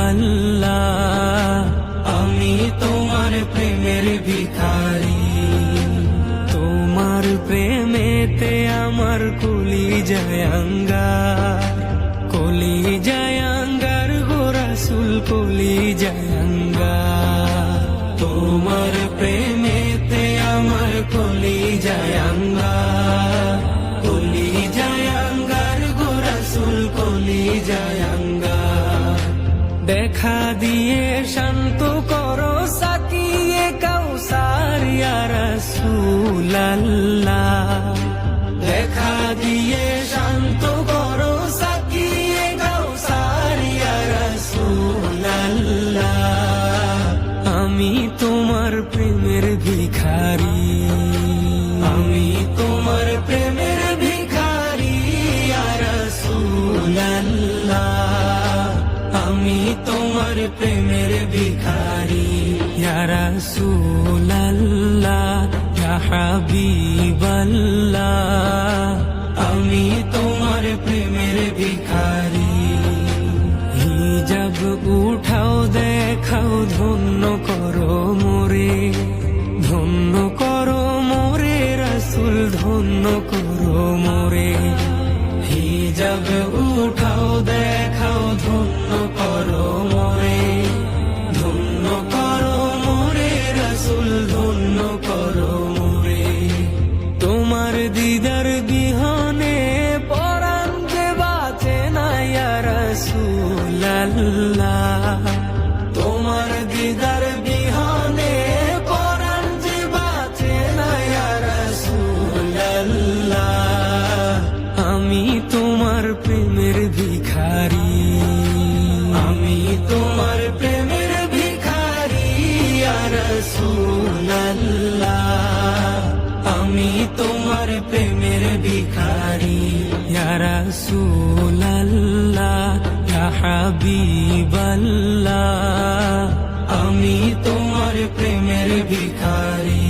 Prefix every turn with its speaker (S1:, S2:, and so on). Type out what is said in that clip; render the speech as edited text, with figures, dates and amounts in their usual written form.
S1: হাবিবাল্লাহ আমি তোমার প্রেমের ভিখারি তোমার প্রেমেতে আমার কলিজায় আঙ্গার গো রাসূল কলিজায় আঙ্গার তোমার প্রেমেতে আমার কলিজায় আঙ্গার গো রাসূল কলিজায় আঙ্গার দেখা দিয়ে শান্ত করো সাকিয়ে কাউসার ইয়া রাসূলুল্লাহ দেখা দিয়ে শান্ত করো সাকিয়ে কাউসার ইয়া রাসূলুল্লাহ আমি তোমার প্রেমের ভিখারি আমি তোমার প্রেমের ভিখারি ইয়া রাসূলুল্লাহ আমি তোমার প্রেমের ভিখারি ইয়া রাসূলুল্লাহ ইয়া হাবিবাল্লাহ আমি তোমার প্রেমের ভিখারি হিজাব উঠাও দেখাও ধন্য করো মোরে রাসূল ধন্য করো মোরে হিজাব উঠাও দেখাও ধন্য করো মোরে রাসূল ধন্য করো মোরে তোমার দিদার বিহনে পরাণ যে বাঁচে না ইয়া রাসূলুল্লাহ তোমার দিদার বিহনে পরাণ যে বাঁচে না ইয়া রাসূলুল্লাহ আমি তোমার প্রেমের ভিখারি আমি তোমার প্রেমের ভিখারি ইয়া রাসূলুল্লাহ আমি তোমার প্রেমের ভিখারি ইয়া রাসূলুল্লাহ ইয়া হাবিবাল্লাহ আমি তোমার প্রেমের ভিখারি।